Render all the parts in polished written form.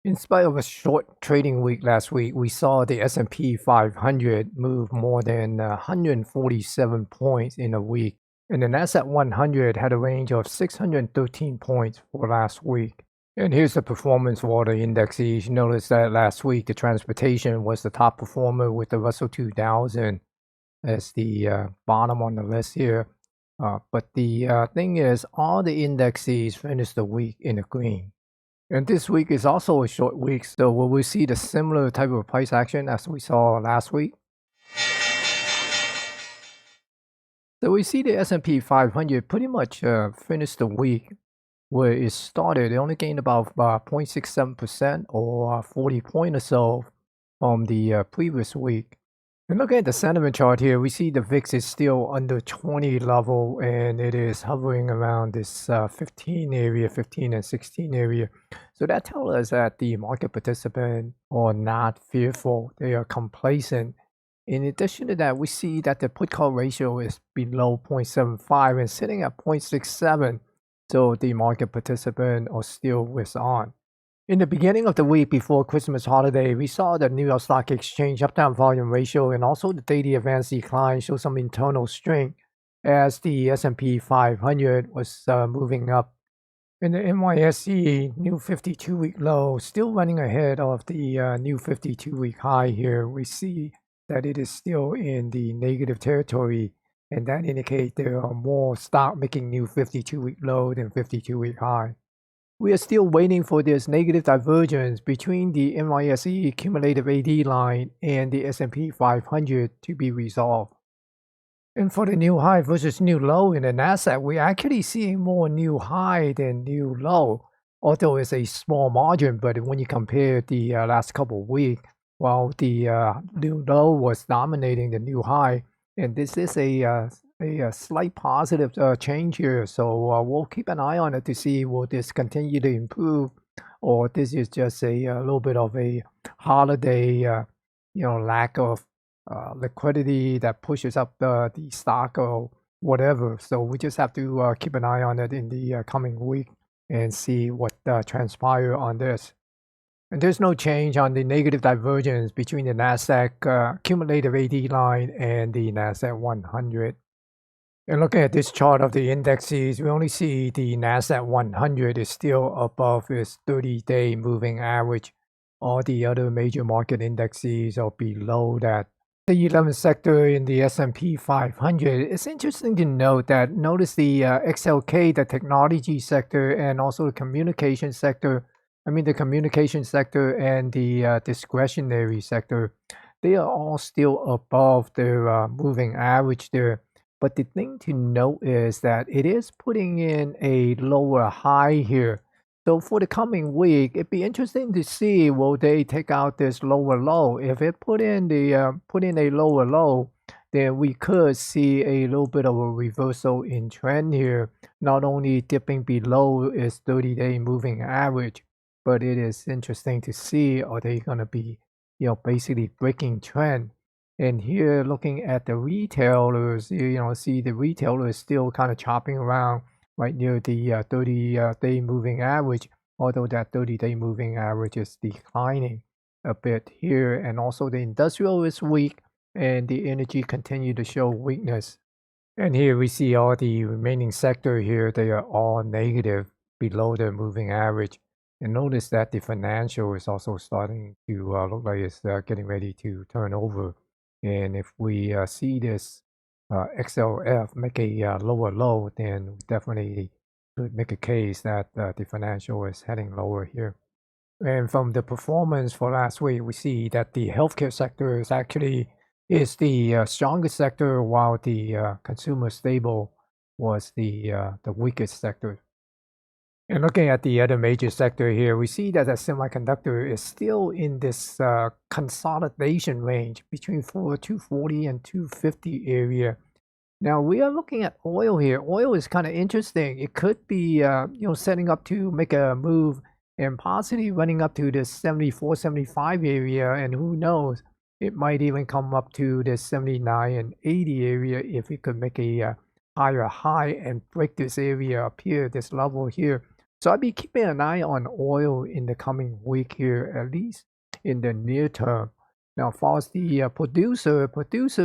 In spite of a short trading week last week, we saw the S&P 500 move more than 147 points in a week, and the Nasdaq 100 had a range of 613 points for last week. And here's the performance for all the indexes. You notice that last week the transportation was the top performer with the Russell 2000 as the bottom on the list here. But the thing is, all the indexes finished the week in the green. And this week is also a short week, so will we see the similar type of price action as we saw last week? So we see the S&P 500 pretty much finished the week where it started. It only gained about 0.67% or 40 points or so from the previous week. And looking at the sentiment chart here, we see the VIX is still under 20 level, and it is hovering around this 15 and 16 area. So that tells us that the market participants are not fearful. They are complacent. In addition to that, we see that the put-call ratio is below 0.75 and sitting at 0.67. So the market participants are still risk on. In the beginning of the week before Christmas holiday, we saw the New York Stock Exchange up-down volume ratio and also the daily advance decline show some internal strength as the S&P 500 was moving up. In the NYSE new 52-week low, still running ahead of the new 52-week high here. We see that it is still in the negative territory, and that indicates there are more stock making new 52-week low than 52-week high. We are still waiting for this negative divergence between the NYSE cumulative AD line and the S&P 500 to be resolved. And for the new high versus new low in the Nasdaq, we're actually seeing more new high than new low, although it's a small margin. But when you compare the last couple of weeks, while the new low was dominating the new high, and this is a slight positive change here, so we'll keep an eye on it to see will this continue to improve, or this is just a little bit of a holiday, lack of liquidity that pushes up the stock or whatever. So we just have to keep an eye on it in the coming week and see what transpires on this. And there's no change on the negative divergence between the Nasdaq cumulative AD line and the Nasdaq 100. And looking at this chart of the indexes, we only see the Nasdaq 100 is still above its 30-day moving average. All the other major market indexes are below that. The 11th sector in the S&P 500, it's interesting to note that notice the XLK, the technology sector, and also the communication sector. The communication sector and the discretionary sector, they are all still above their moving average there. But the thing to note is that it is putting in a lower high here. So for the coming week, it'd be interesting to see will they take out this lower low. If it put in a lower low, then we could see a little bit of a reversal in trend here. Not only dipping below its 30-day moving average, but it is interesting to see are they going to be, basically breaking trend. And here, looking at the retailers, see the retailer is still kind of chopping around right near the 30-day moving average, although that 30-day moving average is declining a bit here. And also the industrial is weak, and the energy continue to show weakness. And here we see all the remaining sector here, they are all negative below their moving average. And notice that the financial is also starting to look like it's getting ready to turn over. And if we see this XLF make a lower low, then definitely could make a case that the financial is heading lower here. And from the performance for last week, we see that the healthcare sector is the strongest sector, while the consumer stable was the weakest sector. And looking at the other major sector here, we see that the semiconductor is still in this consolidation range between 240 and 250 area. Now we are looking at oil here. Oil is kind of interesting. It could be setting up to make a move and possibly running up to the 74, 75 area, and who knows, it might even come up to the 79 and 80 area if it could make a higher high and break this area up here, this level here. So I'll be keeping an eye on oil in the coming week here, at least in the near term. Now, as far as the producer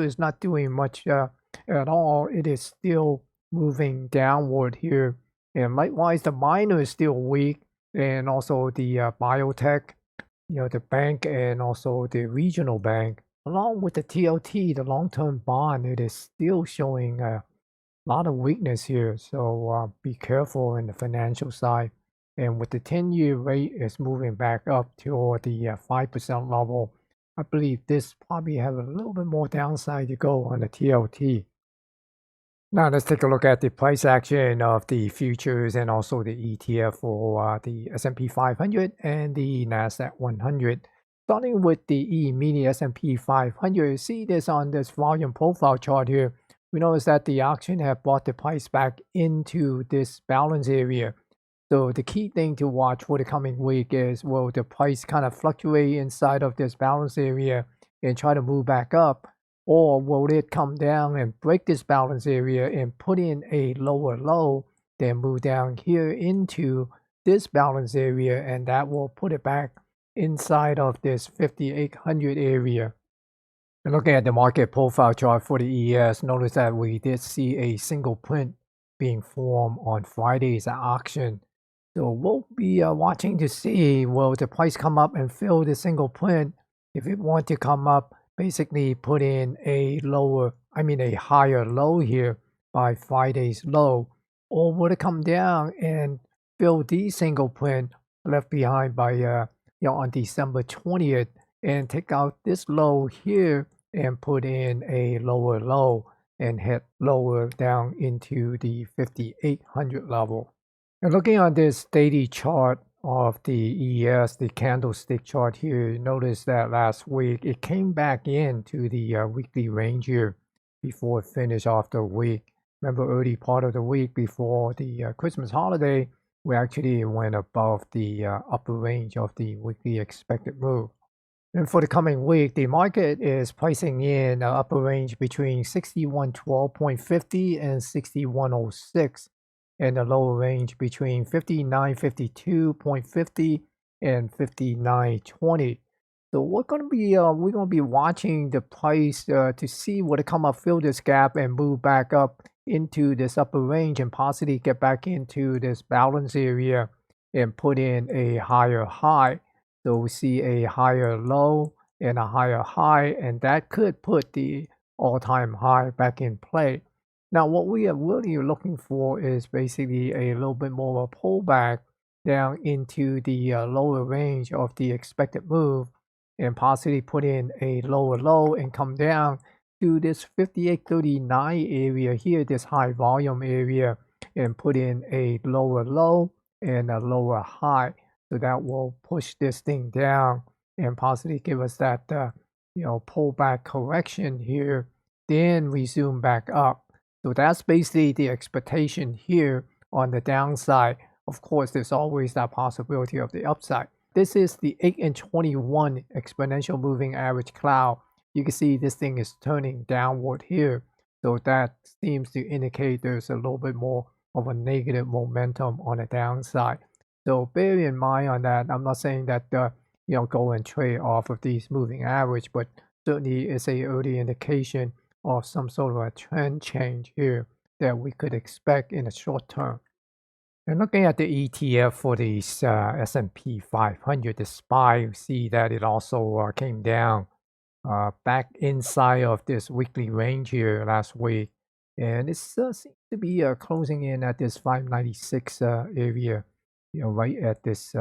is not doing much at all. It is still moving downward here. And likewise, the miner is still weak. And also the biotech, the bank and also the regional bank, along with the TLT, the long-term bond, it is still showing a lot of weakness here. So be careful in the financial side. And with the 10-year rate is moving back up toward the 5% level, I believe this probably have a little bit more downside to go on the TLT. Now let's take a look at the price action of the futures and also the ETF for the S&P 500 and the Nasdaq 100. Starting with the E-mini S&P 500, see this on this volume profile chart here. We notice that the auction have brought the price back into this balance area. So the key thing to watch for the coming week is, will the price kind of fluctuate inside of this balance area and try to move back up? Or will it come down and break this balance area and put in a lower low, then move down here into this balance area, and that will put it back inside of this 5800 area. And looking at the market profile chart for the ES, notice that we did see a single print being formed on Friday's auction. So we'll be watching to see, will the price come up and fill the single print? If it want to come up, basically put in a higher low here by Friday's low, or would it come down and fill the single print left behind by on December 20th and take out this low here and put in a lower low and head lower down into the 5800 level. And looking at this daily chart of the ES, the candlestick chart here, notice that last week it came back into the weekly range here before it finished off the week. Remember, early part of the week before the Christmas holiday, we actually went above the upper range of the weekly expected move. And for the coming week, the market is pricing in an upper range between 6112.50 and 6106, and a lower range between 5952.50 and 5920. So we're gonna be watching the price to see will it come up, fill this gap, and move back up into this upper range, and possibly get back into this balance area and put in a higher high. So we see a higher low and a higher high, and that could put the all-time high back in play. Now, what we are really looking for is basically a little bit more of a pullback down into the lower range of the expected move, and possibly put in a lower low and come down to this 5839 area here, this high volume area, and put in a lower low and a lower high. So that will push this thing down and possibly give us that pullback correction here, then resume back up. So that's basically the expectation here on the downside. Of course, there's always that possibility of the upside. This is the 8 and 21 exponential moving average cloud. You can see this thing is turning downward here. So that seems to indicate there's a little bit more of a negative momentum on the downside. So bear in mind on that. I'm not saying that go and trade off of these moving average, but certainly it's a early indication of some sort of a trend change here that we could expect in the short term. And looking at the ETF for the S&P 500, the SPY, you see that it also came down back inside of this weekly range here last week, and it seems to be closing in at this 596 area, right at this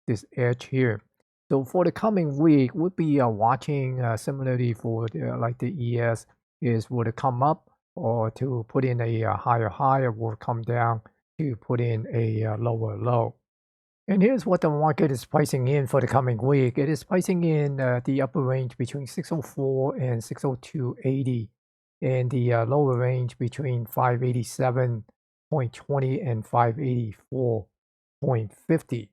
this edge here. So for the coming week, we'll be watching similarly for like the ES, is will it come up or to put in a higher high, or will come down to put in a lower low. And here's what the market is pricing in for the coming week. It is pricing in the upper range between 604 and 602.80, and the lower range between 587.20 and 584.50.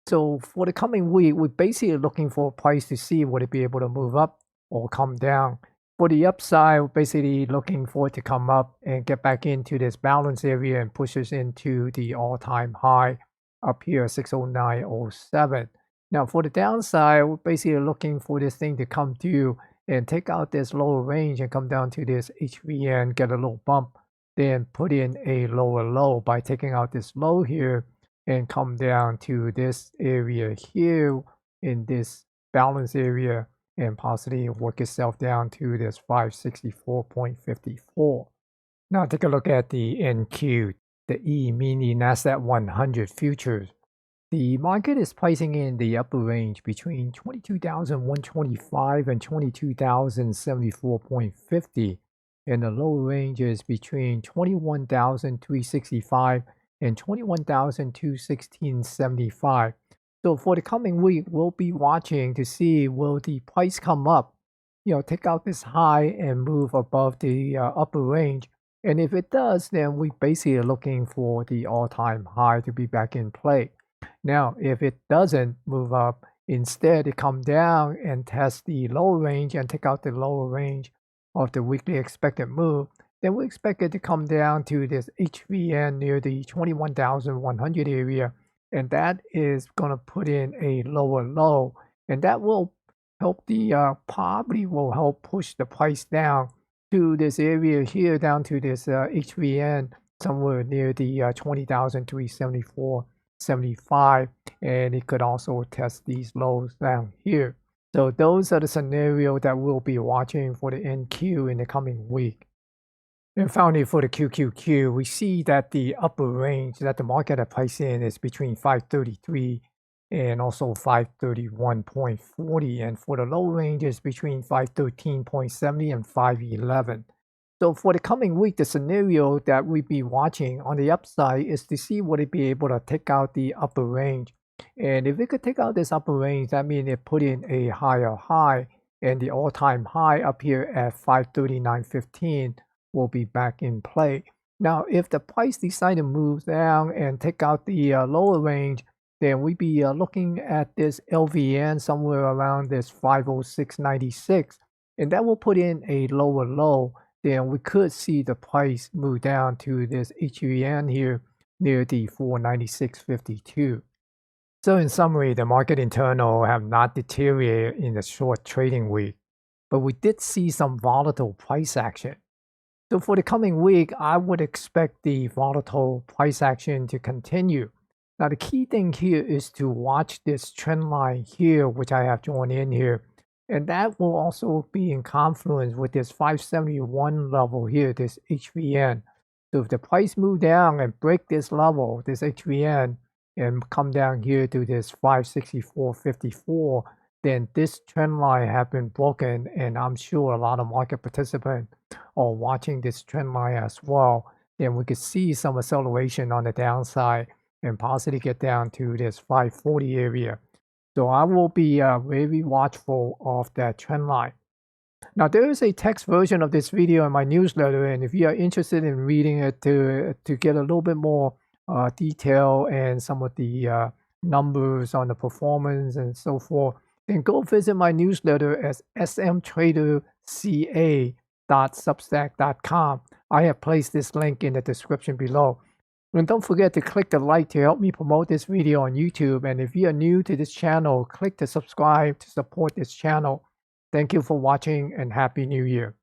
So for the coming week, we're basically looking for a price to see would it be able to move up or come down. For the upside, we're basically looking for it to come up and get back into this balance area and push us into the all-time high up here 609.07. Now for the downside, we're basically looking for this thing to come through and take out this lower range and come down to this HVN, get a little bump, then put in a lower low by taking out this low here and come down to this area here in this balance area and possibly work itself down to this 564.54. Now take a look at the NQ, the E-mini Nasdaq 100 futures. The market is pricing in the upper range between 22,125 and 22,074.50, and the lower range is between 21,365 and 21,216.75. So for the coming week, we'll be watching to see will the price come up, take out this high and move above the upper range. And if it does, then we basically are looking for the all-time high to be back in play. Now, if it doesn't move up, instead it come down and test the lower range and take out the lower range of the weekly expected move, then we expect it to come down to this HVN near the 21,100 area, and that is going to put in a lower low, and that will help probably will help push the price down to this area here, down to this HVN somewhere near the 20,374.75, and it could also test these lows down here. So those are the scenarios that we'll be watching for the NQ in the coming week. And finally, for the QQQ, we see that the upper range that the market has priced in is between 533 and also 531.40, and for the low range is between 513.70 and 511. So for the coming week, the scenario that we'll be watching on the upside is to see would it be able to take out the upper range. And if it could take out this upper range, that means it put in a higher high, and the all-time high up here at 539.15 will be back in play. Now, if the price decides to move down and take out the lower range, then we'd be looking at this LVN somewhere around this 506.96, and that will put in a lower low. Then we could see the price move down to this HVN here near the 496.52. So in summary, the market internal have not deteriorated in the short trading week, but we did see some volatile price action. So for the coming week, I would expect the volatile price action to continue. Now the key thing here is to watch this trend line here, which I have drawn in here, and that will also be in confluence with this 571 level here, this HVN. So if the price move down and break this level, this HVN, and come down here to this 564.54, then this trend line have been broken, and I'm sure a lot of market participants are watching this trend line as well. Then we could see some acceleration on the downside and possibly get down to this 540 area. So I will be very watchful of that trend line. Now there is a text version of this video in my newsletter, and if you are interested in reading it to get a little bit more detail and some of the numbers on the performance and so forth, then go visit my newsletter at smtraderCA.substack.com. I have placed this link in the description below. And don't forget to click the like to help me promote this video on YouTube. And if you are new to this channel, click to subscribe to support this channel. Thank you for watching, and Happy New Year.